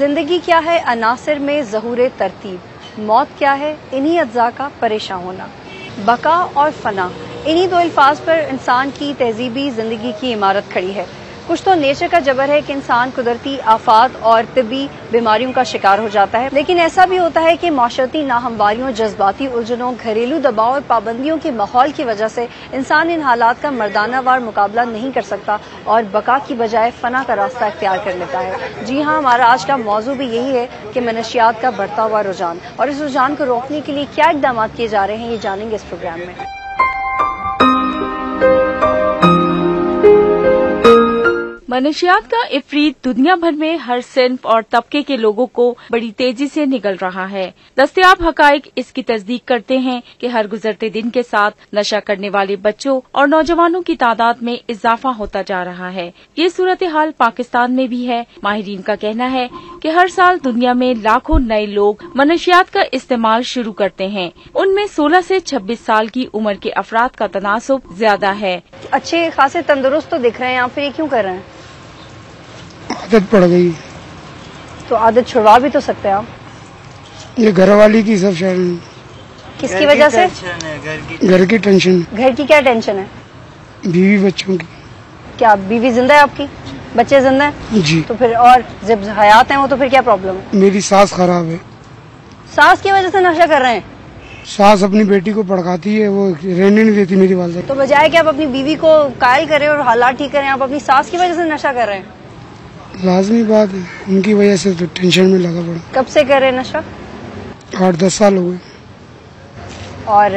زندگی کیا ہے عناصر میں ظہور ترتیب، موت کیا ہے انہی اجزاء کا پریشان ہونا، بقا اور فنا، انہی دو الفاظ پر انسان کی تہذیبی زندگی کی عمارت کھڑی ہے۔ کچھ تو نیچر کا جبر ہے کہ انسان قدرتی آفات اور طبی بیماریوں کا شکار ہو جاتا ہے، لیکن ایسا بھی ہوتا ہے کہ معاشرتی ناہمواریوں، جذباتی الجھنوں، گھریلو دباؤ اور پابندیوں کے ماحول کی وجہ سے انسان ان حالات کا مردانہ وار مقابلہ نہیں کر سکتا اور بقا کی بجائے فنا کا راستہ اختیار کر لیتا ہے۔ جی ہاں، ہمارا آج کا موضوع بھی یہی ہے کہ منشیات کا بڑھتا ہوا رجحان، اور اس رجحان کو روکنے کے لیے کیا اقدامات کیے جا رہے ہیں، یہ جانیں گے اس پروگرام میں۔ منشیات کا افریط دنیا بھر میں ہر صنف اور طبقے کے لوگوں کو بڑی تیزی سے نگل رہا ہے۔ دستیاب حقائق اس کی تصدیق کرتے ہیں کہ ہر گزرتے دن کے ساتھ نشہ کرنے والے بچوں اور نوجوانوں کی تعداد میں اضافہ ہوتا جا رہا ہے۔ یہ صورتحال پاکستان میں بھی ہے۔ ماہرین کا کہنا ہے کہ ہر سال دنیا میں لاکھوں نئے لوگ منشیات کا استعمال شروع کرتے ہیں۔ ان میں 16 سے 26 سال کی عمر کے افراد کا تناسب زیادہ ہے۔ اچھے خاصے تندرست تو دکھ رہے ہیں آپ، پھر یہ کیوں کر رہے ہیں؟ عادت پڑ گئی تو عادت چھڑوا بھی تو سکتے ہیں آپ۔ یہ گھر والی کی سب شاید کس کی وجہ سے؟ گھر کی ٹینشن۔ گھر کی کیا ٹینشن ہے؟ بیوی بچوں کی۔ کیا بیوی زندہ ہے آپ کی؟ بچے زندہ ہیں؟ جی۔ تو پھر اور جب حیات ہیں وہ تو پھر کیا پرابلم ہے؟ میری ساس خراب ہے۔ ساس کی وجہ سے نشہ کر رہے ہیں؟ ساس اپنی بیٹی کو پڑکاتی ہے، وہ رہنے نہیں دیتی میری والدہ۔ تو بجائے کہ آپ اپنی بیوی کو قائل کریں اور حالات ٹھیک کریں، آپ اپنی ساس کی وجہ سے نشہ کر رہے ہیں۔ لازمی بات ہے، ان کی وجہ سے تو ٹینشن میں لگا پڑا۔ کب سے کر رہے ہیں نشہ؟ 8-10 سال ہو گئے۔ اور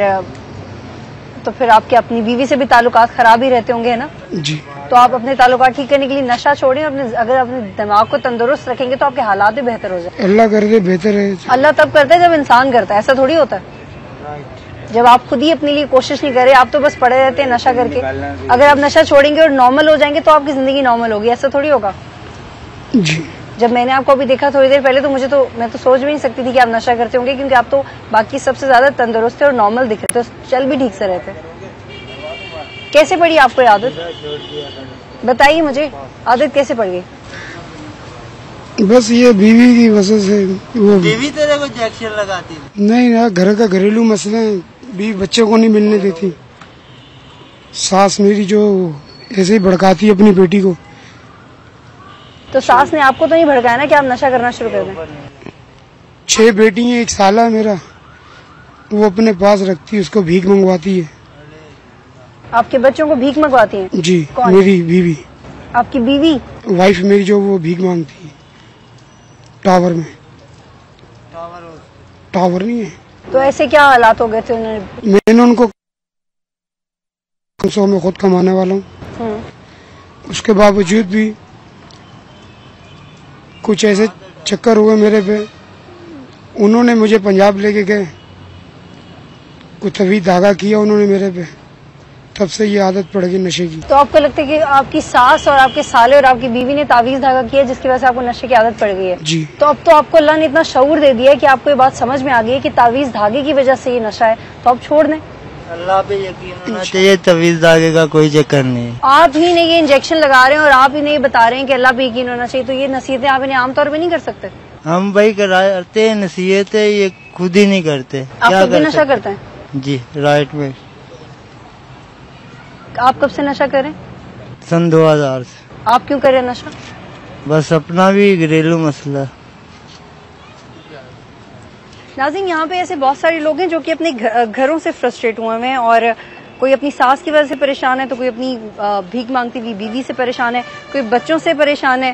تو پھر آپ کے اپنی بیوی سے بھی تعلقات خراب ہی رہتے ہوں گے نا؟ جی۔ تو آپ اپنے تعلقات ٹھیک کرنے کے لیے نشہ چھوڑیں، اگر اپنے دماغ کو تندرست رکھیں گے تو آپ کے حالات بھی بہتر ہو جائیں۔ اللہ کر دے بہتر ہے۔ اللہ تب کرتا ہے جب انسان کرتا ہے، ایسا تھوڑی ہوتا ہے۔ جب آپ خود ہی اپنے لیے کوشش نہیں کرے، آپ تو بس پڑے رہتے ہیں نشہ کر کے۔ اگر آپ نشہ چھوڑیں گے اور نارمل ہو جائیں گے تو آپ کی زندگی نارمل ہوگی، ایسا تھوڑی ہوگا۔ جی۔ جب میں نے آپ کو ابھی دیکھا تھوڑی دیر پہلے تو میں تو سوچ بھی نہیں سکتی تھی کہ آپ نشہ کرتے ہوں گے، کیونکہ آپ تو باقی سب سے زیادہ تندرست تھے اور نارمل دکھ رہے تھے، چل بھی ٹھیک سے رہے تھے۔ کیسے پڑی آپ کو عادت؟ بتائیے مجھے، عادت کیسے پڑ گئی؟ بس یہ بیوی کی وجہ سے۔ وہ بیوی تیرے کو انجیکشن لگاتی؟ نہیں، گھر کا گھریلو مسئلہ ہے، بیوی بچے کو نہیں ملنے دیتی۔ ساس میری جو ایسے ہی بھڑکاتی ہے اپنی بیٹی کو۔ تو ساس نے آپ کو تو نہیں بھڑکایا نا کہ آپ نشہ کرنا شروع کر دیں؟ 6 بیٹی ہیں، 1 سالہ ہے میرا، وہ اپنے پاس رکھتی ہے، اس کو بھیک منگواتی ہے۔ آپ کے بچوں کو بھیک منگواتی ہیں؟ جی۔ کون؟ میری بیوی، آپ کی بیوی؟ وائف میری جو وہ بھیک مانگتی ہے ٹاور میں۔ ٹاور نہیں ہے۔ تو ایسے کیا حالات ہو گئے تھے انہوں نے؟ میں نے ان کو 100 میں خود کمانے والا ہوں، اس کے باوجود بھی کچھ ایسے چکر ہوئے میرے پہ، انہوں نے مجھے پنجاب لے کے گئے، کچھ طویل دھاگا کیا انہوں نے میرے پہ، تب سے یہ عادت پڑ گئی نشے کی۔ تو آپ کو لگتا ہے کہ آپ کی ساس اور آپ کے سالے اور آپ کی بیوی نے تعویذ دھاگا کیا جس کی وجہ سے آپ کو نشے کی عادت پڑ گئی ہے؟ جی۔ تو اب تو آپ کو اللہ نے اتنا شعور دے دیا ہے کہ آپ کو یہ بات سمجھ میں آ گئی ہے کہ تعویذ دھاگے کی وجہ سے یہ نشہ ہے، تو آپ چھوڑ دیں۔ اللہ پہ یقین ہونا چاہیے، تعویذ دھاگے کا کوئی چکر نہیں ہے۔ آپ ہی نے یہ انجیکشن لگا رہے ہیں اور آپ ہی نے یہ بتا رہے ہیں کہ اللہ پہ یقین ہونا چاہیے، تو یہ نصیحتیں آپ انہیں عام طور پہ نہیں کر سکتے؟ ہم بھائی کرتے ہیں نصیحتیں، یہ خود ہی نہیں کرتے۔ آپ خود بھی نشہ کرتے ہیں؟ جی، رائٹ میں۔ آپ کب سے نشہ کریں؟ سن 2000 سے۔ آپ کیوں کریں نشہ؟ بس اپنا بھی گھریلو مسئلہ۔ ناظرین، یہاں پہ ایسے بہت سارے لوگ ہیں جو کہ اپنے گھروں سے فرسٹریٹ ہوئے ہیں، اور کوئی اپنی ساس کی وجہ سے پریشان ہے، تو کوئی اپنی بھیک مانگتی ہوئی بیوی سے پریشان ہے، کوئی بچوں سے پریشان ہے،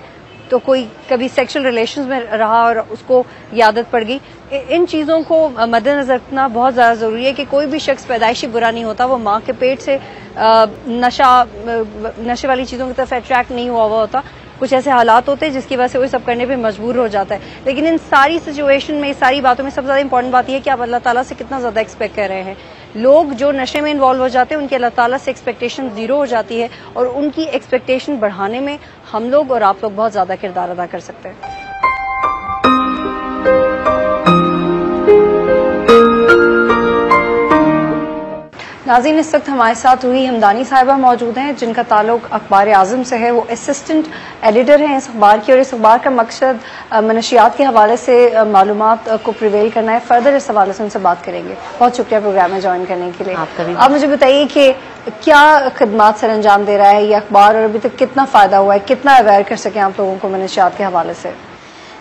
تو کوئی کبھی سیکشل ریلیشنز میں رہا اور اس کو یہ عادت پڑ گئی۔ ان چیزوں کو مد نظر رکھنا بہت زیادہ ضروری ہے کہ کوئی بھی شخص پیدائشی برا نہیں ہوتا، وہ ماں کے پیٹ سے نشے والی چیزوں کی طرف اٹریکٹ نہیں ہوا ہوتا۔ کچھ ایسے حالات ہوتے ہیں جس کی وجہ سے وہ سب کرنے پہ مجبور ہو جاتا ہے، لیکن ان ساری سچویشن میں، ساری باتوں میں سب سے زیادہ امپورٹنٹ بات یہ ہے کہ آپ اللہ تعالیٰ سے کتنا زیادہ ایکسپیکٹ کر رہے ہیں۔ لوگ جو نشے میں انوالو ہو جاتے ہیں ان کی اللہ تعالیٰ سے ایکسپیکٹیشن 0 ہو جاتی ہے، اور ان کی ایکسپیکٹیشن بڑھانے میں ہم لوگ اور آپ لوگ بہت زیادہ کردار ادا کر سکتے ہیں۔ नाज़रीन, इस वक्त हमारे साथ रूही हमदानी साहिबा मौजूद हैं, जिनका ताल्लुक अखबार आज़म से है। वो असिस्टेंट एडिटर हैं इस अखबार की, और इस अखबार का मकसद मनशियात के हवाले से मालूमात को प्रिवेल करना है। फर्दर इस हवाले से उनसे बात करेंगे। बहुत शुक्रिया प्रोग्राम में ज्वाइन करने के लिए। आप मुझे बताइए कि क्या खिदमात सर अंजाम दे रहा है ये अखबार, और अभी तक कितना फ़ायदा हुआ है, कितना अवेयर कर सकें आप लोगों को मनशियात के हवाले से?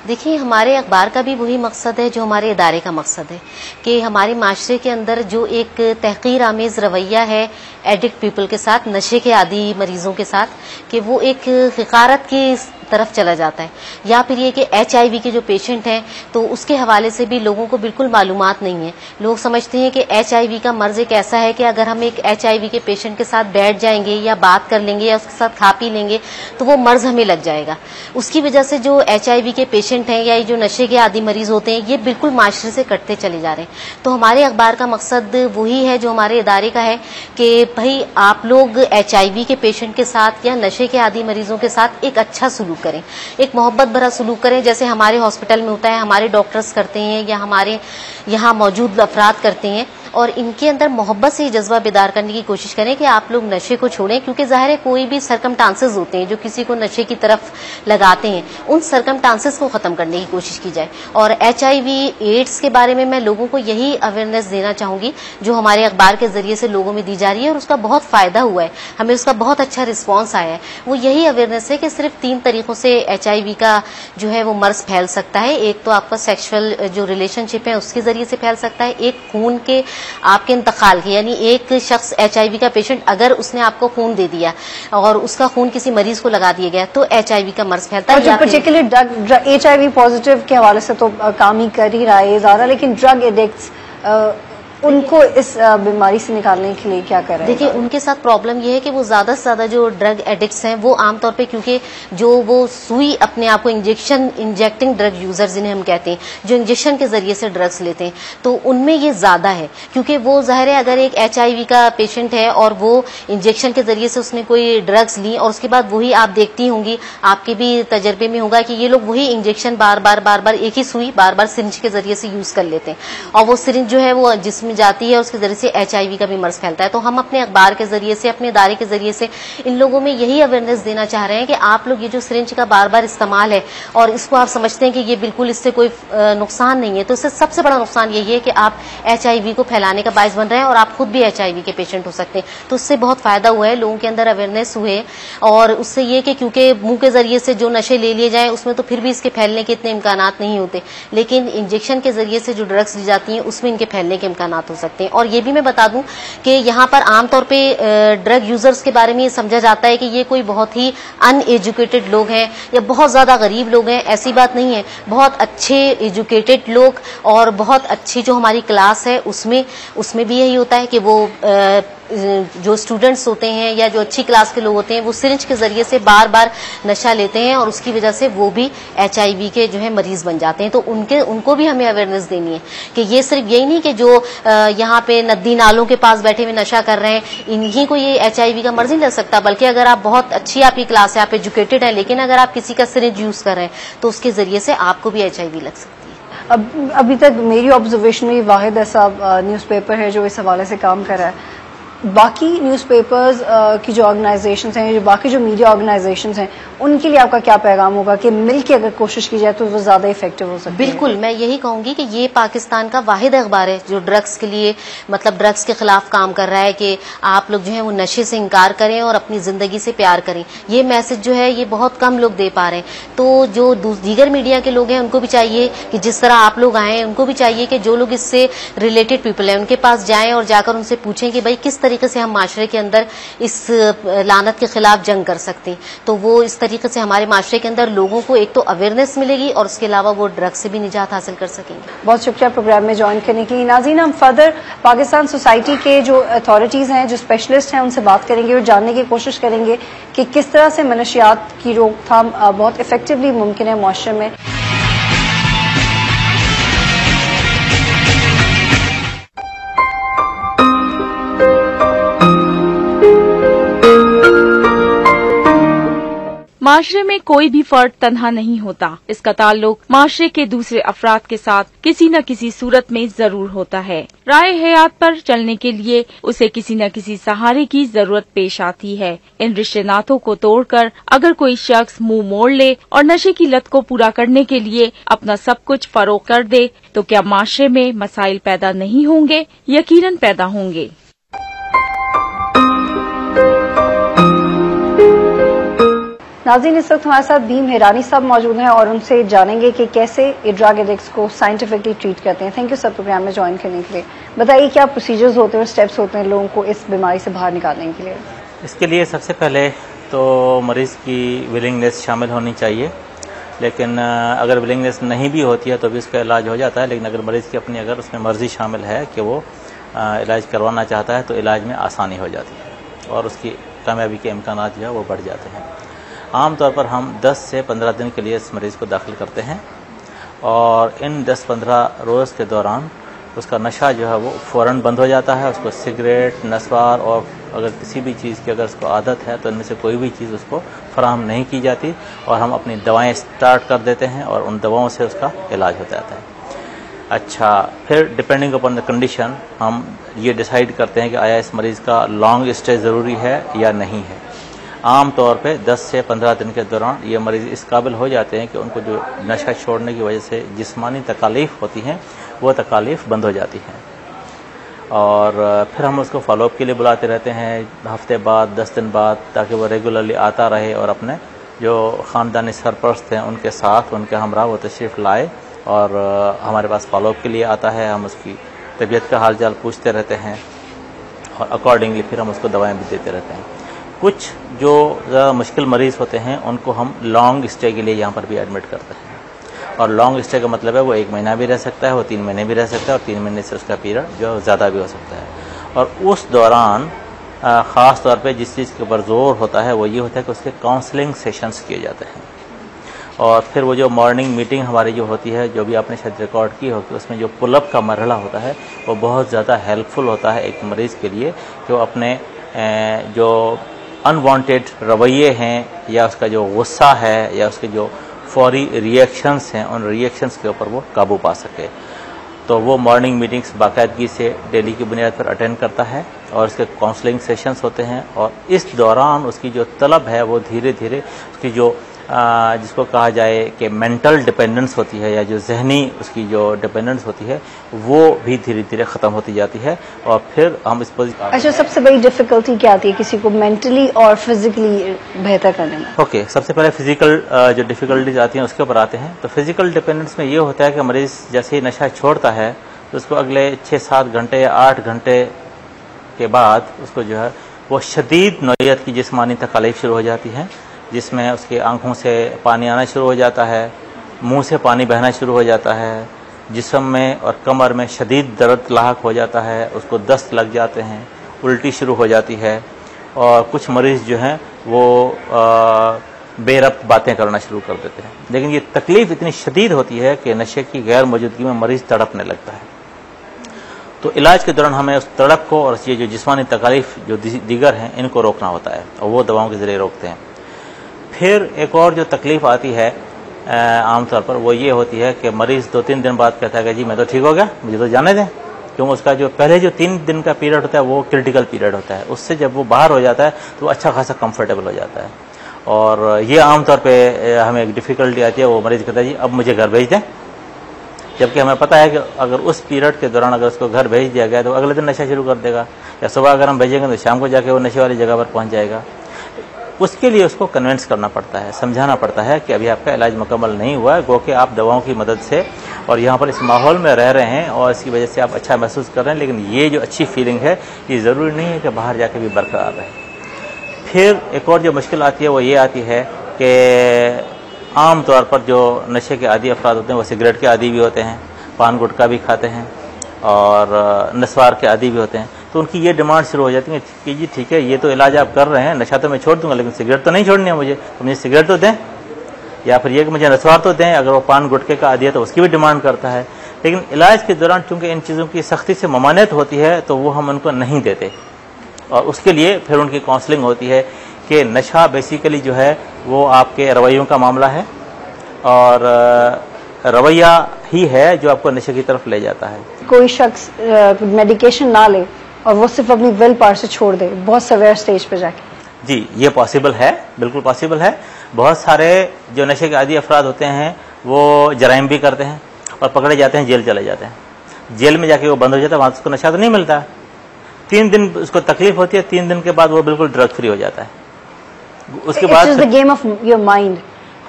देखिए, हमारे अखबार का भी वही मकसद है जो हमारे इदारे का मकसद है, कि हमारे माशरे के अंदर जो एक तहकीर आमेज रवैया है एडिक्ट पीपल के साथ, नशे के आदी मरीजों के साथ, कि वो एक हिकारत की तरफ चला जाता है, या फिर ये कि HIV के जो पेशेंट हैं तो उसके हवाले से भी लोगों को बिल्कुल मालूमात नहीं है। लोग समझते हैं कि HIV का मर्ज एक ऐसा है कि अगर हम एक HIV के पेशेंट के साथ बैठ जाएंगे या बात कर लेंगे या उसके साथ खा पी लेंगे तो वो मर्ज हमें लग जाएगा। उसकी वजह से जो HIV के पेशेंट हैं या जो नशे के आदी मरीज होते हैं ये बिल्कुल माशरे से कटते चले जा रहे हैं। तो हमारे अखबार का मकसद वही है जो हमारे इदारे का है कि भाई आप लोग HIV के पेशेंट के साथ या नशे के आदी मरीजों के साथ एक अच्छा सलूक करें, एक मोहब्बत भरा सलूक करें, जैसे हमारे हॉस्पिटल में होता है, हमारे डॉक्टर्स करते हैं या हमारे यहाँ मौजूद अफराद करते हैं। और इनके अंदर मोहब्बत से जज्बा बेदार करने की कोशिश करें कि आप लोग नशे को छोड़ें, क्योंकि जाहिर है कोई भी सरकमटांसेस होते हैं जो किसी को नशे की तरफ लगाते हैं, उन सरकमटांसेस को खत्म करने की कोशिश की जाए। और HIV एड्स के बारे में मैं लोगों को यही अवेयरनेस देना चाहूंगी जो हमारे अखबार के जरिए से लोगों में दी जा रही है, और उसका बहुत फायदा हुआ है, हमें उसका बहुत अच्छा रिस्पॉन्स आया है। वो यही अवेयरनेस है कि सिर्फ 3 तरीकों से HIV का जो है वो मर्ज फैल सकता है। एक तो आपका सेक्सुअल जो रिलेशनशिप है उसके जरिए से फैल सकता है, एक खून के आपके इंतकाल के, यानी एक शख्स HIV का पेशेंट अगर उसने आपको खून दे दिया और उसका खून किसी मरीज को लगा दिया गया तो HIV का मर्ज फैलता है। जो पर्टिकुलर HIV पॉजिटिव के हवाले से तो काम ही कर ही रहा है ज्यादा, लेकिन ड्रग एडिक्ट्स उनको इस बीमारी से निकालने के लिए क्या करें? देखिए, उनके साथ प्रॉब्लम ये है कि वो ज्यादा से ज्यादा जो ड्रग एडिक्ट्स हैं वो आमतौर पे, क्योंकि जो वो सुई अपने आप को इंजेक्टिंग ड्रग यूजर्स जिन्हें हम कहते हैं, जो इंजेक्शन के जरिए से ड्रग्स लेते हैं, तो उनमें ये ज्यादा है। क्योंकि वो जाहिर है अगर एक HIV का पेशेंट है और वो इंजेक्शन के जरिए से उसने कोई ड्रग्स ली और उसके बाद वही आप देखती होंगी, आपके भी तजर्बे में होगा कि ये लोग वही इंजेक्शन बार बार एक ही सुई बार बार सिरिंज के जरिए से यूज कर लेते हैं, और वो सिरिंज जो है वो जिसमें जाती है उसके जरिए से HIV का भी मर्ज फैलता है। तो हम अपने अखबार के जरिए से, अपने इदारे के जरिए से इन लोगों में यही अवेयरनेस देना चाह रहे हैं कि आप लोग ये जो सिरिंज का बार बार इस्तेमाल है और इसको आप समझते हैं कि ये बिल्कुल इससे कोई नुकसान नहीं है, तो इससे सबसे बड़ा नुकसान यही है कि आप HIV को फैलाने का बायस बन रहे हैं और आप खुद भी HIV के पेशेंट हो सकते हैं। तो उससे बहुत फायदा हुआ है, लोगों के अंदर अवेयरनेस हुए, और उससे ये कि क्योंकि मुंह के जरिए से जो नशे ले लिए जाए उसमें तो फिर भी इसके फैलने के इतने इम्कानात नहीं होते, लेकिन इंजेक्शन के जरिए से जो ड्रग्स ली जाती हैं उसमें इनके फैलने के इम्कानात हो सकते हैं। और ये भी मैं बता दूं कि यहाँ पर आमतौर पे ड्रग यूजर्स के बारे में ये समझा जाता है कि ये कोई बहुत ही अनएजुकेटेड लोग हैं या बहुत ज्यादा गरीब लोग हैं। ऐसी बात नहीं है, बहुत अच्छे एजुकेटेड लोग और बहुत अच्छी जो हमारी क्लास है उसमें भी यही होता है कि वो जो स्टूडेंट्स होते हैं या जो अच्छी क्लास के लोग होते हैं वो सिरिंज के जरिए से बार बार नशा लेते हैं और उसकी वजह से वो भी HIV के जो है मरीज बन जाते हैं। तो उनको भी हमें अवेयरनेस देनी है कि ये सिर्फ यही नहीं कि जो यहाँ पे नदी नालों के पास बैठे हुए नशा कर रहे हैं इन्हीं को ये HIV का मर्ज नहीं लग सकता, बल्कि अगर आप बहुत अच्छी आपकी क्लास है, आप एजुकेटेड है, लेकिन अगर आप किसी का सिरिंज यूज कर रहे हैं तो उसके जरिए से आपको भी HIV लग सकती है। अभी तक मेरी ऑब्जर्वेशन में वाहिद ऐसा न्यूज़पेपर है जो इस हवाले से काम कर रहा है। बाकी न्यूज़पेपर्स की जो ऑर्गेनाइजेशंस हैं, बाकी जो मीडिया ऑर्गेनाइजेशंस हैं, उनके लिए आपका क्या पैगाम होगा कि मिलकर अगर कोशिश की जाए तो वो ज्यादा इफेक्टिव हो सकती है? बिल्कुल, मैं यही कहूंगी कि ये पाकिस्तान का वाहिद अखबार है जो ड्रग्स के लिए, मतलब ड्रग्स के खिलाफ काम कर रहा है कि आप लोग जो है वो नशे से इनकार करें और अपनी जिंदगी से प्यार करें। ये मैसेज जो है ये बहुत कम लोग दे पा रहे हैं। तो जो दीगर मीडिया के लोग हैं उनको भी चाहिए कि जिस तरह आप लोग आए हैं, उनको भी चाहिए कि जो लोग इससे रिलेटेड पीपल हैं उनके पास जाएं और जाकर उनसे पूछें कि भाई किस तरीके से हम माशरे के अंदर इस लानत के खिलाफ जंग कर सकते हैं। तो वो इस तरीके से हमारे माशरे के अंदर लोगों को एक तो अवेयरनेस मिलेगी और उसके अलावा वो ड्रग से भी निजात हासिल कर सकेंगे। बहुत शुक्रिया प्रोग्राम में ज्वाइन करने के लिए। नाज़रीन, हम फर्दर पाकिस्तान सोसाइटी के जो अथॉरिटीज हैं, जो स्पेशलिस्ट हैं, उनसे बात करेंगे और जानने की कोशिश करेंगे कि किस तरह से मनशियात की रोकथाम बहुत इफेक्टिवली मुमकिन है माशरे में। माशरे में कोई भी फर्द तन्हा नहीं होता। इसका ताल्लुक माशरे के दूसरे अफराद के साथ किसी न किसी सूरत में जरूर होता है। राह हयात पर चलने के लिए उसे किसी न किसी सहारे की जरूरत पेश आती है। इन रिश्ते नातों को तोड़कर अगर कोई शख्स मुंह मोड़ ले और नशे की लत को पूरा करने के लिए अपना सब कुछ फरोख्त कर दे तो क्या माशरे में मसाइल पैदा नहीं होंगे? यकीनन पैदा होंगे। नाज़रीन, इस वक्त हमारे साथ भीम हिरानी साहब मौजूद हैं और उनसे जानेंगे कि कैसे ये ड्रग एडिक्ट्स को साइंटिफिकली ट्रीट करते हैं। थैंक यू सर प्रोग्राम में ज्वाइन करने के लिए। बताइए क्या प्रोसीजर्स होते हैं और स्टेप्स होते हैं लोगों को इस बीमारी से बाहर निकालने के लिए? इसके लिए सबसे पहले तो मरीज़ की विलिंगनेस शामिल होनी चाहिए, लेकिन अगर विलिंगनेस नहीं भी होती है तो भी उसका इलाज हो जाता है। लेकिन अगर मरीज़ की अपनी अगर उसमें मर्ज़ी शामिल है कि वो इलाज करवाना चाहता है तो इलाज में आसानी हो जाती है और उसकी कामयाबी के इम्कान जो है वो बढ़ जाते हैं। आम तौर पर हम 10 से 15 दिन के लिए इस मरीज़ को दाखिल करते हैं और इन 10-15 रोज़ के दौरान उसका नशा जो है वो फ़ौरन बंद हो जाता है। उसको सिगरेट, नस्वार और अगर किसी भी चीज़ की अगर उसको आदत है तो इनमें से कोई भी चीज़ उसको फराहम नहीं की जाती और हम अपनी दवाएं स्टार्ट कर देते हैं और उन दवाओं से उसका इलाज हो जाता है। अच्छा, फिर डिपेंडिंग अपॉन द कंडीशन हम ये डिसाइड करते हैं कि आया इस मरीज़ का लॉन्ग स्टे ज़रूरी है या नहीं है। आम तौर पे 10 से 15 दिन के दौरान ये मरीज़ इस काबिल हो जाते हैं कि उनको जो नशा छोड़ने की वजह से जिस्मानी तकालीफ होती हैं वो तकालीफ बंद हो जाती हैं और फिर हम उसको फॉलोअप के लिए बुलाते रहते हैं हफ्ते बाद, 10 दिन बाद, ताकि वो रेगुलरली आता रहे और अपने जो ख़ानदानी सरपरस्त हैं उनके साथ, उनके हमरा वो तशरीफ़ लाए और हमारे पास फॉलोअप के लिए आता है। हम उसकी तबीयत का हाल चाल पूछते रहते हैं और अकॉर्डिंगली फिर हम उसको दवाएँ भी देते रहते हैं। कुछ जो ज़्यादा मुश्किल मरीज़ होते हैं उनको हम लॉन्ग स्टे के लिए यहाँ पर भी एडमिट करते हैं और लॉन्ग स्टे का मतलब है वो 1 महीना भी रह सकता है, वो 3 महीने भी रह सकता है और 3 महीने से उसका पीरियड जो ज़्यादा भी हो सकता है। और उस दौरान ख़ास तौर पे जिस चीज़ के ऊपर ज़ोर होता है वो ये होता है कि उसके काउंसलिंग सेशंस किए जाते हैं और फिर वो जो मॉर्निंग मीटिंग हमारी जो होती है, जो भी आपने शायद रिकॉर्ड की होगी, उसमें जो पुलअप का मरहला होता है वो बहुत ज़्यादा हेल्पफुल होता है एक मरीज़ के लिए कि वो अपने जो अनवांटेड रवैये हैं या उसका जो गुस्सा है या उसके जो फौरी रिएक्शंस हैं उन रिएक्शंस के ऊपर वो काबू पा सके। तो वो मॉर्निंग मीटिंग्स बाकायदगी से डेली की बुनियाद पर अटेंड करता है और उसके काउंसलिंग सेशंस होते हैं और इस दौरान उसकी जो तलब है वो धीरे धीरे उसकी जो जिसको कहा जाए कि मेंटल डिपेंडेंस होती है या जो जहनी उसकी जो डिपेंडेंस होती है वो भी धीरे धीरे ख़त्म होती जाती है और फिर हम इस पोजीशन। अच्छा, सबसे बड़ी डिफिकल्टी क्या आती है किसी को मेंटली और फिजिकली बेहतर करने में? ओके, सबसे पहले फिजिकल जो डिफिकल्टीज आती हैं उसके ऊपर आते हैं। तो फिजिकल डिपेंडेंस में ये होता है कि मरीज़ जैसे ही नशा छोड़ता है तो उसको अगले 6-7 घंटे या 8 घंटे के बाद उसको जो है वो शदीद नौइयत की जिस्मानी तकलीफ शुरू हो जाती है, जिसमें उसकी आंखों से पानी आना शुरू हो जाता है, मुंह से पानी बहना शुरू हो जाता है, जिस्म में और कमर में शदीद दर्द लाहक हो जाता है, उसको दस्त लग जाते हैं, उल्टी शुरू हो जाती है और कुछ मरीज़ जो हैं वो बेरब्त बातें करना शुरू कर देते हैं। लेकिन ये तकलीफ़ इतनी शदीद होती है कि नशे की गैर मौजूदगी में मरीज़ तड़पने लगता है। तो इलाज के दौरान हमें उस तड़प को और ये जो जिस्मानी तकलीफ जो दीगर हैं इनको रोकना होता है और वो दवाओं के ज़रिए रोकते हैं। फिर एक और जो तकलीफ़ आती है आमतौर पर वो ये होती है कि मरीज़ 2-3 दिन बाद कहता है कि जी मैं तो ठीक हो गया, मुझे तो जाने दें, क्योंकि उसका जो पहले जो 3 दिन का पीरियड होता है वो क्रिटिकल पीरियड होता है। उससे जब वो बाहर हो जाता है तो अच्छा खासा कंफर्टेबल हो जाता है और ये आमतौर पे हमें एक डिफ़िकल्टी आती है। वो मरीज़ कहता है जी अब मुझे घर भेज दें, जबकि हमें पता है कि अगर उस पीरियड के दौरान अगर उसको घर भेज दिया गया तो अगले दिन नशा शुरू कर देगा या सुबह अगर हम भेजेंगे तो शाम को जाके वो नशे वाली जगह पर पहुंच जाएगा। उसके लिए उसको कन्विंस करना पड़ता है, समझाना पड़ता है कि अभी आपका इलाज मुकम्मल नहीं हुआ है, गो कि आप दवाओं की मदद से और यहाँ पर इस माहौल में रह रहे हैं और इसकी वजह से आप अच्छा महसूस कर रहे हैं, लेकिन ये जो अच्छी फीलिंग है ये ज़रूरी नहीं है कि बाहर जाके भी बरकरार रहे। फिर एक और जो मुश्किल आती है वो ये आती है कि आम तौर पर जो नशे के आदी अफराद होते हैं वो सिगरेट के आदी भी होते हैं, पान गुटखा भी खाते हैं और नस्वार के आदी भी होते हैं। तो उनकी ये डिमांड शुरू हो जाती है कि जी ठीक है ये तो इलाज आप कर रहे हैं, नशा तो मैं छोड़ दूंगा लेकिन सिगरेट तो नहीं छोड़नी है मुझे, तो मुझे सिगरेट तो दें, या फिर ये कि मुझे नस्वार तो दें। अगर वो पान गुटखे का आदी है तो उसकी भी डिमांड करता है। लेकिन इलाज के दौरान चूंकि इन चीज़ों की सख्ती से ममानियत होती है तो वो हम उनको नहीं देते और उसके लिए फिर उनकी काउंसलिंग होती है کہ نشہ بیسیکلی جو ہے وہ آپ کے رویوں کا معاملہ ہے اور رویہ ہی ہے جو آپ کو نشے کی طرف لے جاتا ہے. کوئی شخص میڈیکیشن نہ لے اور وہ صرف اپنی ول پاور سے چھوڑ دے بہت سیویئر سٹیج پہ جا کے. جی یہ پاسبل ہے, بالکل پاسبل ہے. بہت سارے جو نشے کے عادی افراد ہوتے ہیں وہ جرائم بھی کرتے ہیں اور پکڑے جاتے ہیں, جیل چلے جاتے ہیں. جیل میں جا کے وہ بند ہو جاتا ہے, وہاں اس کو نشہ تو نہیں ملتا. 3 دن اس کو تکلیف ہوتی ہے, 3 دن کے بعد وہ بالکل ڈرگ فری ہو جاتا ہے. اس کے بعد گیم آف یور مائنڈ.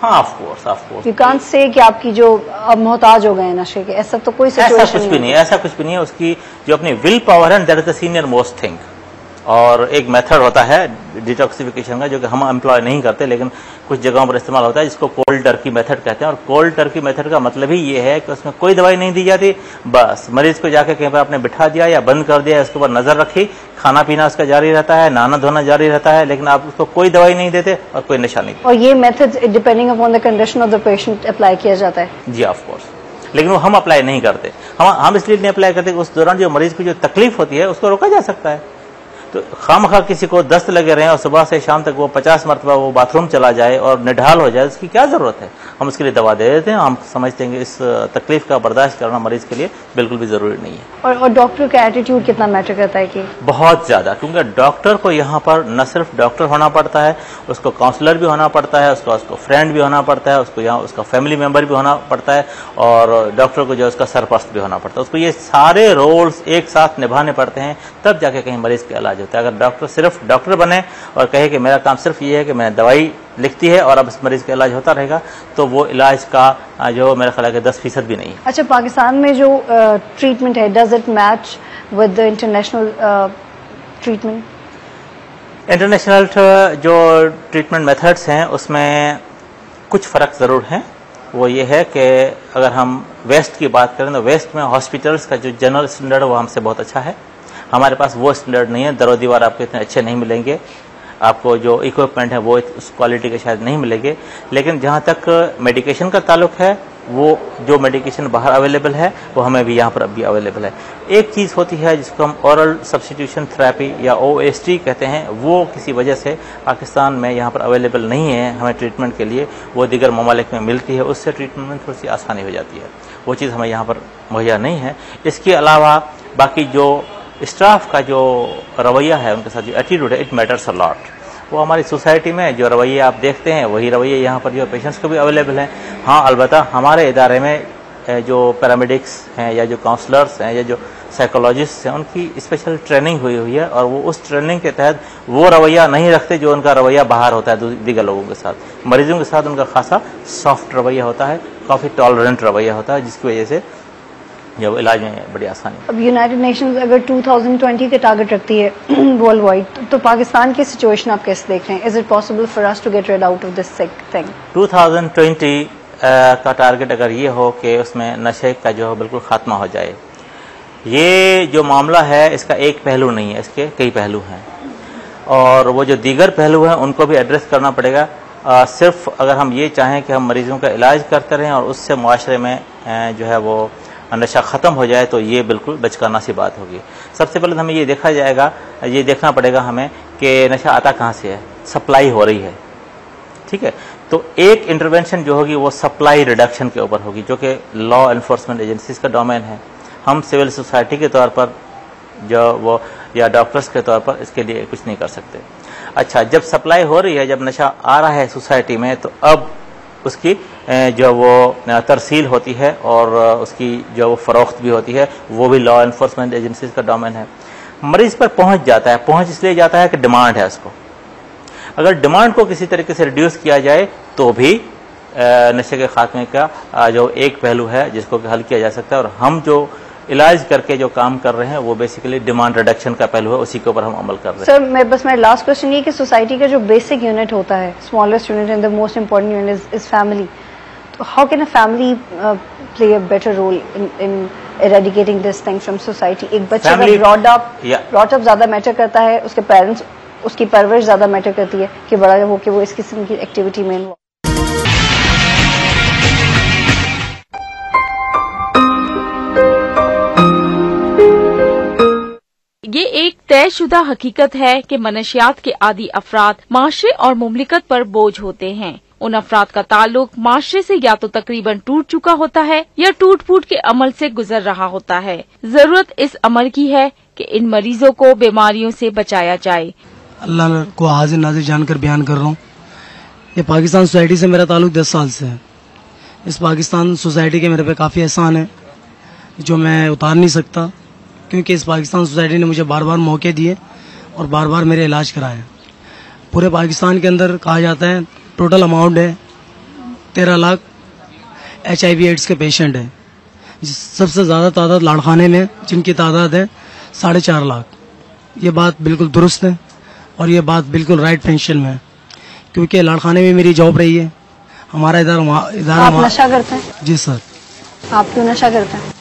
ہاں of course you can't say کہ آپ کی جو اب محتاج ہو گئے ہیں نشے کے, ایسا تو کوئی سچویشن ایسا کچھ بھی نہیں, ایسا کچھ بھی نہیں ہے. اس کی جو اپنی ول پاور ہے that is the senior most thing. اور ایک میتھڈ ہوتا ہے ڈیٹاکسیفیکیشن کا جو کہ ہم امپلوائے نہیں کرتے لیکن کچھ جگہوں پر استعمال ہوتا ہے, جس کو کولڈ ٹرکی میتھڈ کہتے ہیں. اور کولڈ ٹرکی میتھڈ کا مطلب ہی یہ ہے کہ اس میں کوئی دوائی نہیں دی جاتی, بس مریض کو جا کے کہیں پر آپ نے بٹھا دیا یا بند کر دیا, اس کے اوپر نظر رکھی, کھانا پینا اس کا جاری رہتا ہے, نہانا دھونا جاری رہتا ہے, لیکن آپ اس کو کوئی دوائی نہیں دیتے اور کوئی نشہ نہیں. اور یہ method depending upon the condition of the patient apply کیا جاتا ہے. جی آف کورس, لیکن وہ ہم اپلائی نہیں کرتے. ہم اس لیے نہیں اپلائی کرتے کہ اس دوران جو مریض کو جو تکلیف ہوتی ہے اس کو روکا جا سکتا ہے. تو خواہ کسی کو دست لگے رہے اور صبح سے شام تک وہ 50 مرتبہ وہ باتھ روم چلا جائے اور نڈھال ہو جائے, اس کی کیا ضرورت ہے؟ ہم اس کے لیے دوا دے دیتے ہیں. ہم سمجھتے ہیں کہ اس تکلیف کا برداشت کرنا مریض کے لیے بالکل بھی ضروری نہیں ہے. اور ڈاکٹر کا ایٹیٹیوڈ کتنا میٹر کرتا ہے؟ کہ بہت زیادہ, کیونکہ ڈاکٹر کو یہاں پر نہ صرف ڈاکٹر ہونا پڑتا ہے, اس کو کاؤنسلر بھی ہونا پڑتا ہے, اس کو فرینڈ بھی ہونا پڑتا ہے, اس کو یہاں اس کا فیملی ممبر بھی ہونا پڑتا ہے, اور ڈاکٹر کو جو اس کا سرپرست بھی ہونا پڑتا ہے. اس کو یہ سارے رولز ایک ساتھ نبھانے پڑتے ہیں, تب جا کے کہیں مریض کا علاج ہوتا ہے. اگر ڈاکٹر صرف ڈاکٹر بنے اور کہے کہ میرا کام صرف یہ ہے کہ میں دوائی لکھتی ہے اور اب اس مریض کا علاج ہوتا رہے گا, تو وہ علاج کا جو میرا خیال ہے کہ 10% بھی نہیں ہے. اچھا, پاکستان میں جو ٹریٹمنٹ ہے does it match with the international treatment? International جو ٹریٹمنٹ میتھڈس ہیں اس میں کچھ فرق ضرور ہیں. وہ یہ ہے کہ اگر ہم ویسٹ کی بات کریں تو ویسٹ میں ہاسپٹلس کا جو جنرل اسٹینڈرڈ وہ ہم سے بہت اچھا ہے. ہمارے پاس وہ اسٹینڈرڈ نہیں ہے. در و دیوار آپ کو اتنے اچھے نہیں ملیں گے, آپ کو جو اکوپمنٹ ہے وہ اس کوالٹی کے شاید نہیں ملیں گے. لیکن جہاں تک میڈیکیشن کا تعلق ہے, وہ جو میڈیکیشن باہر اویلیبل ہے وہ ہمیں بھی یہاں پر اب بھی اویلیبل ہے. ایک چیز ہوتی ہے جس کو ہم اورل سبسٹیٹیوشن تھراپی یا OST کہتے ہیں, وہ کسی وجہ سے پاکستان میں یہاں پر اویلیبل نہیں ہے ہمیں ٹریٹمنٹ کے لیے. وہ دیگر ممالک میں ملتی ہے, اس سے ٹریٹمنٹ میں تھوڑی سی آسانی ہو جاتی ہے. وہ چیز ہمیں یہاں پر مہیا نہیں ہے. اس کے علاوہ باقی جو اسٹاف کا جو رویہ ہے, ان کے ساتھ جو ایٹیٹیوڈ ہے, اٹ میٹرس اے لاٹ. وہ ہماری سوسائٹی میں جو رویے آپ دیکھتے ہیں وہی رویے یہاں پر جو پیشنٹس کو بھی اویلیبل ہیں. ہاں البتہ ہمارے ادارے میں جو پیرامیڈکس ہیں یا جو کاؤنسلرس ہیں یا جو سائیکولوجسٹ ہیں, ان کی اسپیشل ٹریننگ ہوئی ہے, اور وہ اس ٹریننگ کے تحت وہ رویہ نہیں رکھتے جو ان کا رویہ باہر ہوتا ہے دیگر لوگوں کے ساتھ. مریضوں کے ساتھ ان کا خاصا سافٹ رویہ ہوتا ہے, کافی ٹالرنٹ رویہ ہوتا ہے, جس کی وجہ سے جو علاج میں بڑی آسانی. اب یونائٹڈ نیشنز اگر 2020 کا ٹارگٹ رکھتی ہے ورلڈ وائڈ, تو پاکستان کی سچویشن آپ کیسے دیکھ رہے ہیں؟ Is it possible for us to get rid out of this thing? 2020 کا ٹارگٹ اگر یہ ہو کہ اس میں نشے کا جو بالکل خاتمہ ہو جائے, یہ جو معاملہ ہے اس کا ایک پہلو نہیں ہے, اس کے کئی پہلو ہیں, اور وہ جو دیگر پہلو ہیں ان کو بھی ایڈریس کرنا پڑے گا. صرف اگر ہم یہ چاہیں کہ ہم مریضوں کا علاج کرتے رہیں اور اس سے معاشرے میں جو ہے وہ نشہ ختم ہو جائے, تو یہ بالکل بچکانہ سی بات ہوگی. سب سے پہلے ہمیں یہ دیکھنا پڑے گا ہمیں کہ نشہ آتا کہاں سے ہے, سپلائی ہو رہی ہے. ٹھیک ہے, تو ایک انٹرونشن جو ہوگی وہ سپلائی ریڈکشن کے اوپر ہوگی, جو کہ لا انفورسمنٹ ایجنسیز کا ڈومین ہے. ہم سول سوسائٹی کے طور پر جو وہ یا ڈاکٹرز کے طور پر اس کے لیے کچھ نہیں کر سکتے. اچھا, جب سپلائی ہو رہی ہے, جب نشہ آ رہا ہے سوسائٹی میں, تو اب اس کی جو وہ ترسیل ہوتی ہے اور اس کی جو وہ فروخت بھی ہوتی ہے, وہ بھی لا انفورسمنٹ ایجنسیز کا ڈومین ہے. مریض پر پہنچ جاتا ہے, پہنچ اس لیے جاتا ہے کہ ڈیمانڈ ہے اس کو. اگر ڈیمانڈ کو کسی طریقے سے ریڈیوس کیا جائے تو بھی نشے کے خاتمے کا جو ایک پہلو ہے جس کو حل کیا جا سکتا ہے. اور ہم جو علاج کر کے جو کام کر رہے ہیں وہ بیسیکلی ڈیمانڈ ریڈکشن کا پہلو ہے, اسی کے اوپر ہم عمل کر رہے ہیں. سر میرا لاسٹ کوشچن یہ کہ سوسائٹی کا جو بیسک یونٹ ہوتا ہے, smallest unit and the most important unit is family. How can a family play a better role in eradicating this thing from society? ایک بچے کا brought up زیادہ میٹر کرتا ہے, اس کے پیرنٹس, اس کی پرورش زیادہ میٹر کرتی ہے کہ بڑا ہو کے وہ اس قسم کی ایکٹیویٹی میں ہوا. ये एक तयशुदा हकीकत है कि मनशियात के आदी अफराद माशरे और मुमलिकत पर बोझ होते हैं। उन अफराद का ताल्लुक माशरे से या तो तकरीबन टूट चुका होता है या टूट फूट के अमल से गुजर रहा होता है। जरूरत इस अमल की है कि इन मरीजों को बीमारियों से बचाया जाए। अल्लाह को हाजिर नाजिर जानकर बयान कर रहा हूँ। ये पाकिस्तान सोसाइटी से मेरा ताल्लुक 10 साल से है। इस पाकिस्तान सोसाइटी के मेरे पे काफ़ी एहसान है जो मैं उतार नहीं सकता, क्योंकि इस पाकिस्तान सोसाइटी ने मुझे बार बार मौके दिए और बार बार मेरे इलाज कराए। पूरे पाकिस्तान के अंदर कहा जाता है टोटल अमाउंट है 13 लाख HIV एड्स के पेशेंट है। सबसे ज़्यादा तादाद लाड़खाने में, जिनकी तादाद है 4.5 लाख। ये बात बिल्कुल दुरुस्त है और ये बात बिल्कुल राइट पेंशन में है, क्योंकि लाड़खाने में मेरी जॉब रही है। हमारा इदारा आप नशा करते हैं? जी सर। आप क्यों नशा करते हैं?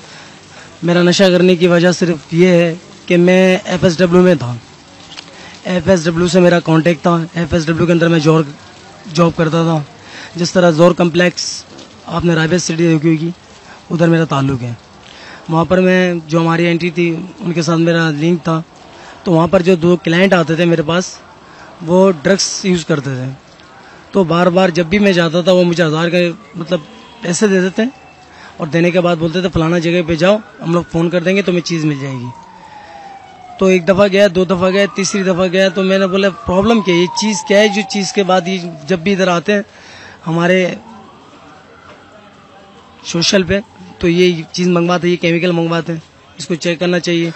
मेरा नशा करने की वजह सिर्फ ये है कि मैं FSW में था। FSW से मेरा कांटेक्ट था। FSW के अंदर मैं जॉब करता था। जिस तरह जोर कम्प्लेक्स आपने रायबेट सिटी देखी होगी, उधर मेरा ताल्लुक है। वहाँ पर मैं जो हमारी एंट्री थी उनके साथ मेरा लिंक था। तो वहाँ पर जो 2 क्लाइंट आते थे मेरे पास, वो ड्रग्स यूज़ करते थे। तो बार बार जब भी मैं जाता था वो मुझे 1000 के पैसे दे देते और देने के बाद बोलते थे फलाना जगह पे जाओ, हम लोग फ़ोन कर देंगे तुम्हें चीज़ मिल जाएगी। तो 1 दफ़ा गया, 2 दफ़ा गया, तीसरी दफ़ा गया, तो मैंने बोला प्रॉब्लम क्या है, ये चीज़ क्या है जो चीज़ के बाद ये जब भी इधर आते हैं हमारे सोशल पे, तो ये चीज़ मंगवाते, ये केमिकल मंगवाते हैं, इसको चेक करना चाहिए।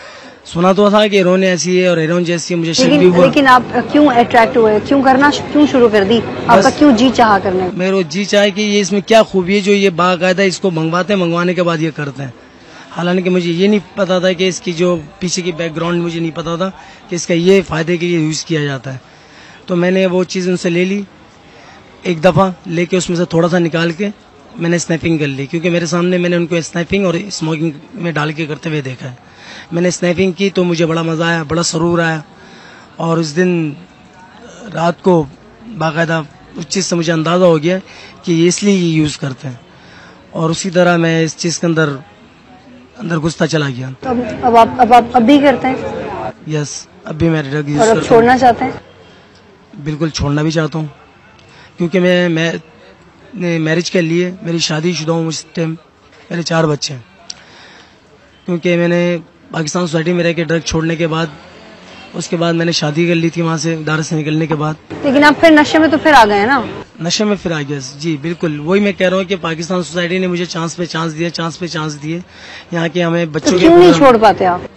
सुना तो था कि हेरोइन ऐसी है और हेरोइन जैसी है, मुझे शक भी हुआ। लेकिन आप क्यों अट्रैक्ट हुए, क्यों करना क्यों शुरू कर दी? आपका क्यों जी चाहा करने? मेरा जी चाहे कि ये इसमें क्या खूबी है जो ये बाकायदा इसको मंगवाते हैं, मंगवाने के बाद ये करते हैं। हालांकि मुझे ये नहीं पता था कि इसकी जो पीछे की बैकग्राउंड मुझे नहीं पता था कि इसका ये फायदे के लिए यूज़ किया जाता है। तो मैंने वो चीज़ उनसे ले ली, 1 दफ़ा लेके उसमें से थोड़ा सा निकाल के मैंने स्नैपिंग कर ली, क्योंकि मेरे सामने मैंने उनको स्नैपिंग और स्मोकिंग में डाल के करते हुए देखा है। मैंने स्नैपिंग की तो मुझे बड़ा मज़ा आया, बड़ा सरूर आया, और उस दिन रात को बाकायदा उस चीज़ से मुझे अंदाज़ा हो गया कि ये इसलिए ये यूज़ करते हैं, और उसी तरह मैं इस चीज़ के अंदर घुसता चला गया। तो अब आप भी करते हैं? यस, अब भी मैं ड्रग यूज़ और अब छोड़ना चाहते हैं? बिल्कुल छोड़ना भी चाहता हूँ, क्योंकि मैं मैरिज के लिए, मेरी शादी शुदा हूँ उस टाइम, मेरे 4 बच्चे हैं। क्योंकि मैंने पाकिस्तान सोसाइटी में रह के ड्रग छोड़ने के बाद, उसके बाद मैंने शादी कर ली थी वहाँ से, इदारे से निकलने के बाद। लेकिन आप फिर नशे में तो फिर आ गए ना? नशे में फिर आ गया जी, बिल्कुल वही मैं कह रहा हूँ कि पाकिस्तान सोसाइटी ने मुझे चांस पे चांस दिए। यहाँ के हमें बच्चों तो क्यों नहीं छोड़ पाते आप?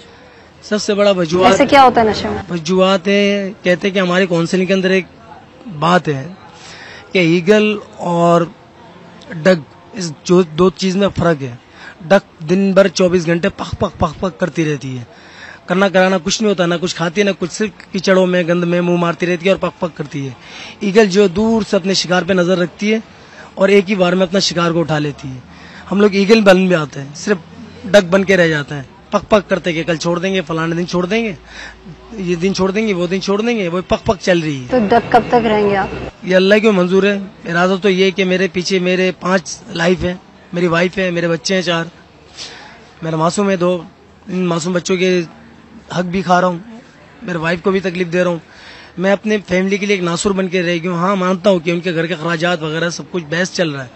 सबसे बड़ा वजूहत, ऐसे क्या होता है नशे में? वजूहत है, कहते हैं कि हमारी काउंसलिंग के अंदर एक बात है कि ईगल और डग, इस जो 2 चीज में फर्क है। डक दिन भर 24 घंटे पख पख करती रहती है, करना कराना कुछ नहीं होता, ना कुछ खाती है ना कुछ, सिर्फ कीचड़ों में गंद में मुंह मारती रहती है और पक करती है। ईगल जो दूर से अपने शिकार पे नजर रखती है और एक ही बार में अपना शिकार को उठा लेती है। हम लोग ईगल बन भी आते हैं, सिर्फ डक बन के रह जाते हैं, पक करते कि कल छोड़ देंगे, फलाने दिन छोड़ देंगे, ये दिन छोड़ देंगे, वो दिन छोड़ देंगे, वो पक चल रही है। तो डक कब तक रहेंगे आप? ये अल्लाह की मंजूर है। इरादा तो ये कि मेरे पीछे मेरे 5 लाइफ है, मेरी वाइफ है, मेरे बच्चे हैं 4, मेरा मासूम है 2। इन मासूम बच्चों के हक भी खा रहा हूँ, मेरे वाइफ को भी तकलीफ दे रहा हूँ। मैं अपने फैमिली के लिए एक नासुर बन के रह गया हूँ। हाँ, मानता हूँ कि उनके घर के खराजात वगैरह सब कुछ बहस चल रहा है,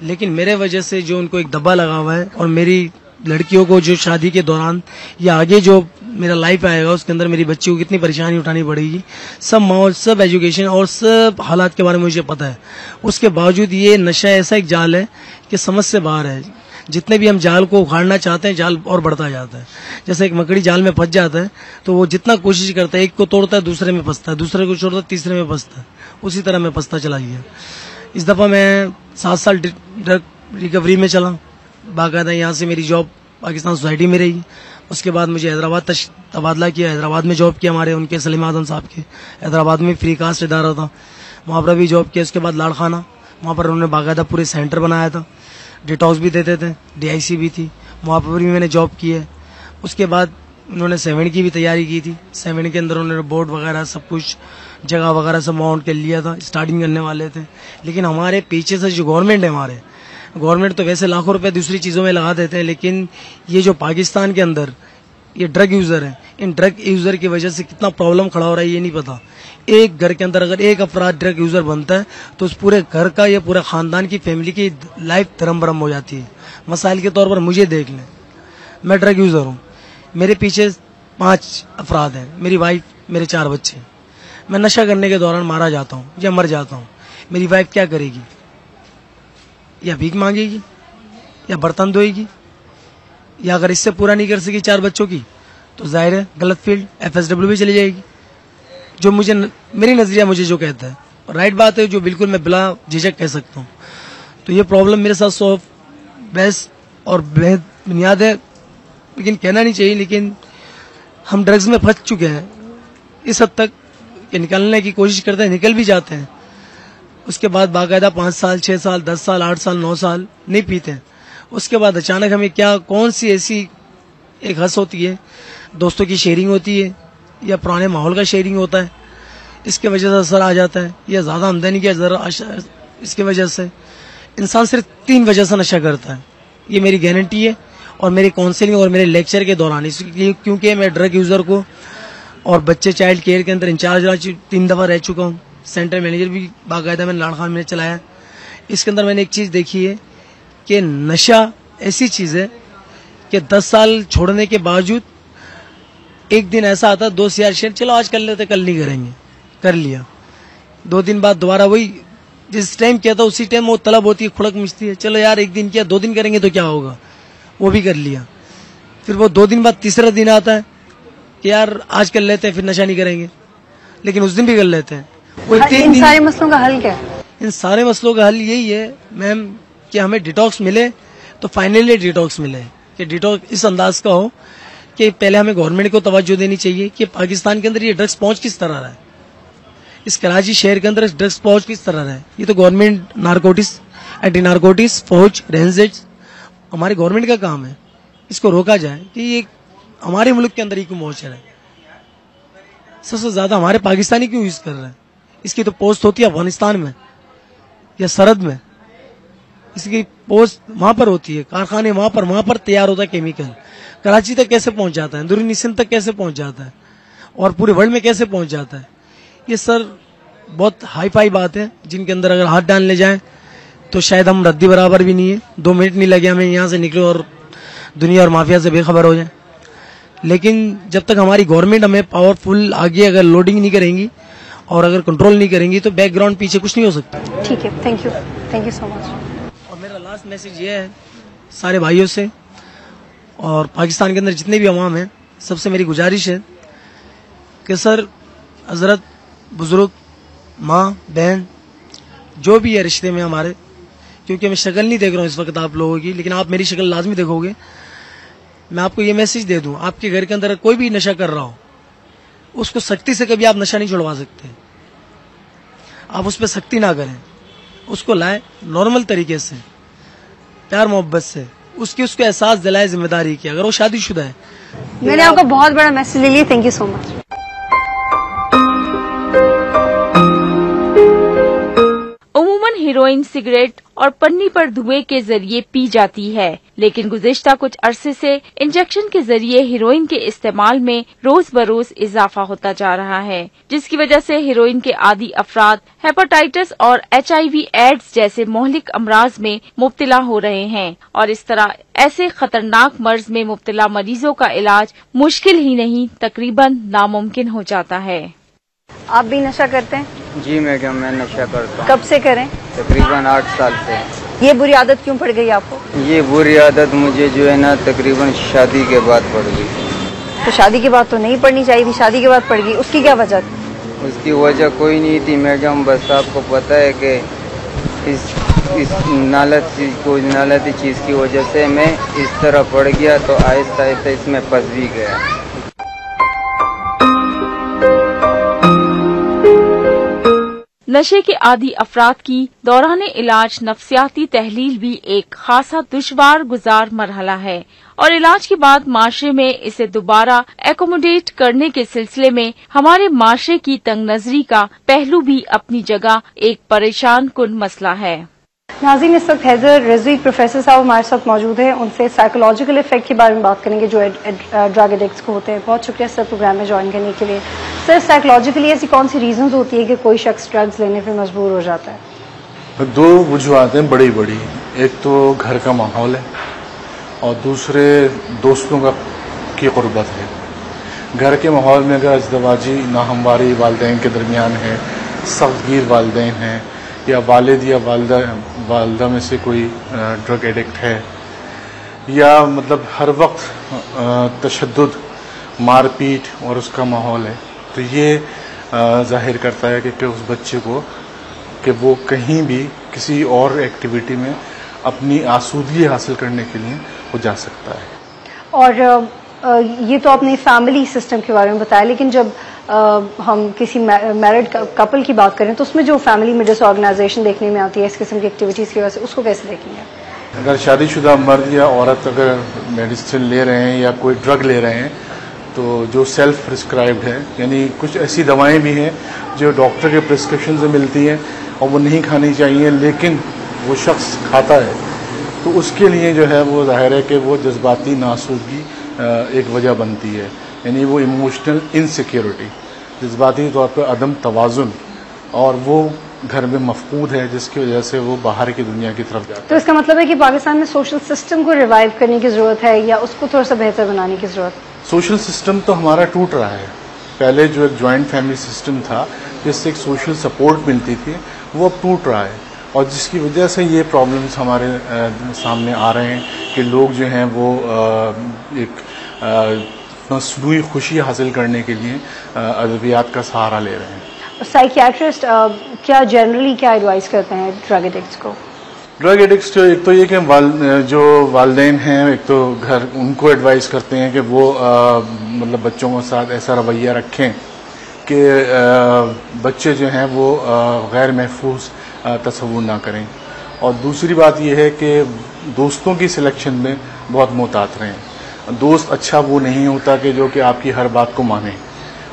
लेकिन मेरे वजह से जो उनको एक दब्बा लगा हुआ है, और मेरी लड़कियों को जो शादी के दौरान या आगे जो मेरा लाइफ आएगा उसके अंदर मेरी बच्ची को कितनी परेशानी उठानी पड़ेगी, सब माहौल, सब एजुकेशन और सब हालात के बारे में मुझे पता है। उसके बावजूद ये नशा ऐसा एक जाल है कि समझ से बाहर है। जितने भी हम जाल को उखाड़ना चाहते हैं, जाल और बढ़ता जाता है। जैसे एक मकड़ी जाल में फंस जाता है तो वो जितना कोशिश करता है, एक को तोड़ता है दूसरे में फंसता है, दूसरे को छोड़ता है तीसरे में फंसता है, उसी तरह मैं फंसता चला गया। इस दफ़ा मैं 7 साल ड्रग रिकवरी में चला, बाकायदा यहाँ से मेरी जॉब पाकिस्तान सोसाइटी में रही। उसके बाद मुझे हैदराबाद तबादला किया, हैदराबाद में जॉब किया, हमारे उनके सलीम आदम साहब के हैदराबाद में फ्री कास्ट इदारा था, वहाँ पर भी जॉब किया। उसके बाद लाड़खाना, वहाँ पर उन्होंने बाकायदा पूरे सेंटर बनाया था, डिटॉक्स भी देते थे, DIC भी थी, वहाँ पर भी मैंने जॉब की है। उसके बाद उन्होंने 7 की भी तैयारी की थी, 7 के अंदर उन्होंने बोर्ड वगैरह सब कुछ जगह वगैरह सब माउंट कर लिया था, स्टार्टिंग करने वाले थे। लेकिन हमारे पीछे से जो गवर्नमेंट है, हमारे गवर्नमेंट तो वैसे लाखों रुपए दूसरी चीज़ों में लगा देते हैं, लेकिन ये जो पाकिस्तान के अंदर یہ ڈرگ یوزر ہیں. ان ڈرگ یوزر کی وجہ سے کتنا پرابلم کھڑا ہو رہا ہے یہ نہیں پتا. ایک گھر کے اندر اگر ایک افراد ڈرگ یوزر بنتا ہے تو اس پورے گھر کا یا پورے خاندان کی فیملی کی لائف دھرم برم ہو جاتی ہے. مسائل کے طور پر مجھے دیکھ لیں, میں ڈرگ یوزر ہوں, میرے پیچھے 5 افراد ہیں, میری وائف, میرے 4 بچے. میں نشہ کرنے کے دوران مارا جاتا ہوں یا مر جاتا ہوں, میری وائف کیا کرے گی؟ یا بھیک مانگے گی, یا برتن دھوئے گی, یا اگر اس سے پورا نہیں کر سکی 4 بچوں کی تو ظاہر ہے غلط فیلڈ FSW بھی چلی جائے گی. جو مجھے میری نظریہ مجھے جو کہتا ہے رائٹ بات ہے, جو بالکل میں بلا جھجک کہہ سکتا ہوں. تو یہ پرابلم میرے ساتھ 100 بحث اور بے بنیاد ہے, لیکن کہنا نہیں چاہیے. لیکن ہم ڈرگز میں پھنس چکے ہیں اس حد تک کہ نکلنے کی کوشش کرتے ہیں, نکل بھی جاتے ہیں, اس کے بعد باقاعدہ 5 سال 6 سال 10 سال 8 سال 9 سال نہیں پیتے ہیں. اس کے بعد اچانک ہمیں کون سی ایسی ایک حس ہوتی ہے, دوستوں کی شیئرنگ ہوتی ہے یا پرانے ماحول کا شیئرنگ ہوتا ہے, اس کی وجہ سے اثر آ جاتا ہے, یا زیادہ آمدنی کی اس کی وجہ سے انسان صرف 3 وجہ سے نشہ کرتا ہے. یہ میری گارنٹی ہے, اور میری کاؤنسلنگ اور میرے لیکچر کے دوران, کیونکہ میں ڈرگ یوزر کو اور بچے چائلڈ کیئر کے اندر انچارج 3 دفعہ رہ چکا ہوں, سینٹر مینیجر بھی باقاعدہ میں نے لاڑخان میں چلایا. اس کے اندر میں نے ایک چیز دیکھی ہے کہ نشہ ایسی چیز ہے کہ 10 سال چھوڑنے کے باوجود ایک دن ایسا آتا, دوست یار شیئر چلو آج کر لیتے, کل نہیں کریں گے, کر لیا, 2 دن بعد دوبارہ وہی جس ٹائم کیا تھا اسی ٹائم وہ طلب ہوتی ہے, کھڑک مچتی ہے, چلو یار ایک دن کیا 2 دن کریں گے تو کیا ہوگا, وہ بھی کر لیا. پھر وہ 2 دن بعد تیسرا دن آتا ہے کہ یار آج کر لیتے ہیں, پھر نشہ نہیں کریں گے, لیکن اس دن بھی کر لیتے ہیں. ان سارے مسئلوں کا حل کیا ہے؟ ان سارے مسئلوں کا حل یہی ہے میم کہ ہمیں ڈیٹاکس ملے, تو فائنلی ڈیٹاکس ملے کہ ڈیٹاکس اس انداز کا ہو کہ پہلے ہمیں گورنمنٹ کو توجہ دینی چاہیے کہ پاکستان کے اندر یہ ڈرگس پہنچ کس طرح رہا ہے, اس کراچی شہر کے اندر ڈرگس پہنچ کس طرح رہا ہے. یہ تو گورنمنٹ نارکوٹکس, اینٹی نارکوٹکس, فوج, رینزٹ ہماری گورنمنٹ کا کام ہے, اس کو روکا جائے کہ یہ ہمارے ملک کے اندر ہی کیوں پہنچ رہا ہے. سب سے زیادہ ہمارے پاکستانی کیوں یوز کر رہے ہیں؟ اس کی تو پوسٹ ہوتی ہے افغانستان میں یا سرحد میں, اس کی پوسٹ وہاں پر ہوتی ہے, کارخانے وہاں پر تیار ہوتا ہے کیمیکل. کراچی تک کیسے پہنچ جاتا ہے, اندرونی سندھ تک کیسے پہنچ جاتا ہے, اور پورے ورلڈ میں کیسے پہنچ جاتا ہے. یہ سر بہت ہائی فائی بات ہے جن کے اندر اگر ہاتھ ڈالنے جائیں تو شاید ہم ردی برابر بھی نہیں ہے. 2 منٹ نہیں لگے ہمیں یہاں سے نکلے اور دنیا اور مافیا سے بے خبر ہو جائیں. لیکن جب تک ہماری گورنمنٹ ہمیں پاورفل آگے اگر لوڈنگ نہیں کریں گی اور اگر کنٹرول نہیں کریں گی تو بیک گراؤنڈ پیچھے کچھ نہیں ہو سکتا. ٹھیک ہے, تھینک یو سو مچ. اور میرا لاسٹ میسج یہ ہے سارے بھائیوں سے اور پاکستان کے اندر جتنے بھی عوام ہیں, سب سے میری گزارش ہے کہ سر حضرت, بزرگ, ماں, بہن جو بھی ہے رشتے میں ہمارے, کیونکہ میں شکل نہیں دیکھ رہا ہوں اس وقت آپ لوگوں کی, لیکن آپ میری شکل لازمی دیکھو گے. میں آپ کو یہ میسج دے دوں, آپ کے گھر کے اندر کوئی بھی نشہ کر رہا ہو اس کو سختی سے کبھی آپ نشہ نہیں چھڑوا سکتے. آپ اس پہ سختی نہ کریں, اس کو لائیں نارمل طریقے سے, پیار محبت سے, اس کو احساس دلائے ذمہ داری کی. اگر وہ شادی شدہ ہے, میں نے آپ کا بہت بڑا میسج لے لیا, تھینک یو سو مچ. عموماً ہیروئن سگریٹ اور پنی پر دھوئے کے ذریعے پی جاتی ہے, لیکن گزشتہ کچھ عرصے سے انجیکشن کے ذریعے ہیروئن کے استعمال میں روز بروز اضافہ ہوتا جا رہا ہے, جس کی وجہ سے ہیروئن کے عادی افراد ہیپاٹائٹس اور HIV ایڈز جیسے مہلک امراض میں مبتلا ہو رہے ہیں, اور اس طرح ایسے خطرناک مرض میں مبتلا مریضوں کا علاج مشکل ہی نہیں تقریباً ناممکن ہو جاتا ہے. آپ بھی نشہ کرتے ہیں؟ جی میڈم, میں نشہ کرتا ہوں. کب سے کریں؟ تقریباً 8 سال سے. یہ بری عادت کیوں پڑ گئی آپ کو؟ یہ بری عادت مجھے جو ہے نا تقریباً شادی کے بعد پڑ گئی. تو شادی کے بعد تو نہیں پڑنی چاہیے تھی, شادی کے بعد پڑ گئی, اس کی کیا وجہ تھی؟ اس کی وجہ کوئی نہیں تھی میڈم, بس آپ کو پتہ ہے کہ اس نالتی چیز کی وجہ سے میں اس طرح پڑ گیا, تو آہستہ آہستہ اس میں پھنس بھی گیا. نشے کے عادی افراد کی دوران علاج نفسیاتی تحلیل بھی ایک خاصا دشوار گزار مرحلہ ہے, اور علاج کے بعد معاشرے میں اسے دوبارہ ایکوموڈیٹ کرنے کے سلسلے میں ہمارے معاشرے کی تنگ نظری کا پہلو بھی اپنی جگہ ایک پریشان کن مسئلہ ہے. नाज़रीन, इस वक्त हैदर रिजवी प्रोफेसर साहब हमारे साथ मौजूद हैं। उनसे साइकोलॉजिकल इफेक्ट के बारे में बात करेंगे जो ड्रग एडिक्ट्स को होते हैं। बहुत शुक्रिया सर प्रोग्राम में ज्वाइन करने के लिए। सर, साइकोलॉजिकली ऐसी कौन सी रीजंस होती है कि कोई शख्स ड्रग्स लेने पर मजबूर हो जाता है? दो वजूहत हैं बड़ी बड़ी। एक तो घर का माहौल है और दूसरे दोस्तों की क़ुर्बत है। घर के माहौल में अगर अज़दवाजी नाहमवारी वालिदैन के दरमियान है, सख्तगीर वालिदैन हैं, या वालिद या वालदा में से कोई ड्रग एडिक्ट है, या मतलब हर वक्त तशद्दुद, मारपीट और उसका माहौल है, तो ये ज़ाहिर करता है कि उस बच्चे को कि वो कहीं भी किसी और एक्टिविटी में अपनी आसूदगी हासिल करने के लिए वो जा सकता है। और ये तो आपने फैमिली सिस्टम के बारे में बताया, लेकिन जब हम किसी मैरिड कपल की बात करें तो उसमें जो फैमिली में डिसऑर्गेनाइजेशन देखने में आती है इस किस्म की एक्टिविटीज़ की वजह से, उसको कैसे देखेंगे? अगर शादीशुदा मर्द या औरत अगर मेडिसिन ले रहे हैं या कोई ड्रग ले रहे हैं तो जो सेल्फ प्रिस्क्राइब्ड है, यानी कुछ ऐसी दवाएं भी हैं जो डॉक्टर के प्रिस्क्रिप्शन से मिलती हैं और वो नहीं खानी चाहिए, लेकिन वो शख्स खाता है, तो उसके लिए जो है वो जाहिर है कि वो जज्बाती नासूदगी एक वजह बनती है, यानी वो इमोशनल इनसिक्योरिटी, जज्बाती तौर पर अदम तवाज़ुन, और वो घर में मफकूद है जिसकी वजह से वो बाहर की दुनिया की तरफ जाता है। तो इसका मतलब है कि पाकिस्तान में सोशल सिस्टम को रिवाइव करने की ज़रूरत है या उसको थोड़ा सा बेहतर बनाने की ज़रूरत? सोशल सिस्टम तो हमारा टूट रहा है। पहले जो एक जॉइंट फैमिली सिस्टम था जिससे एक सोशल सपोर्ट मिलती थी, वो अब टूट रहा है, और जिसकी वजह से ये प्रॉब्लम्स हमारे सामने आ रहे हैं कि लोग जो हैं वो एक मसनूई खुशी हासिल करने के लिए अद्वियात का सहारा ले रहे हैं। साइकियाट्रिस्ट क्या जनरली क्या एडवाइस करते हैं ड्रग एडिक्ट्स को? ड्रग एडिक्ट्स तो एक तो ये कि जो वालिदैन हैं, एक तो घर उनको एडवाइस करते हैं कि वो मतलब बच्चों के साथ ऐसा रवैया रखें कि बच्चे जो हैं वो गैर महफूज तस्वुर ना करें, और दूसरी बात यह है कि दोस्तों की सिलेक्शन में बहुत मोहतात रहें। दोस्त अच्छा वो नहीं होता कि जो कि आपकी हर बात को माने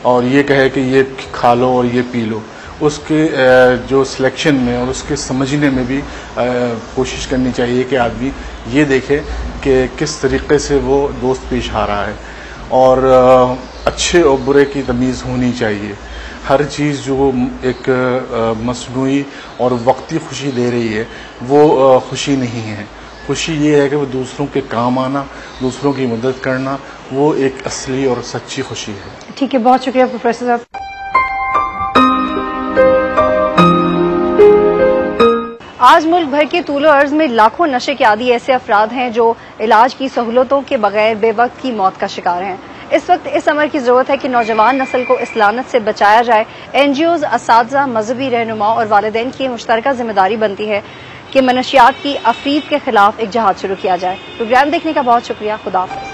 और ये कहे कि ये खा लो और ये पी लो। उसके जो सिलेक्शन में और उसके समझने में भी कोशिश करनी चाहिए कि आदमी ये देखे कि किस तरीके से वो दोस्त पेश आ रहा है, और अच्छे और बुरे की तमीज़ होनी चाहिए। हर चीज़ जो एक मसनूई और वक्ती खुशी दे रही है वो खुशी नहीं है। खुशी ये है कि वो दूसरों के काम आना, दूसरों की मदद करना, वो एक असली और सच्ची खुशी है। ठीक है, बहुत शुक्रिया प्रोफेसर साहब। आज मुल्क भर के तूलो अर्ज में लाखों नशे के आदी ऐसे अफराद हैं जो इलाज की सहूलतों के बगैर बेवक्त की मौत का शिकार हैं। इस वक्त इस अमर की जरूरत है कि नौजवान नस्ल को इस लानत से बचाया जाए। एनजीओज, असातिज़ा, मजहबी रहनुमा और वालिदैन की मुश्तरका जिम्मेदारी बनती है कि मनशियात की अफरीद के खिलाफ एक जहाद शुरू किया जाए। प्रोग्राम देखने का बहुत शुक्रिया। खुदा हाफ़िज़।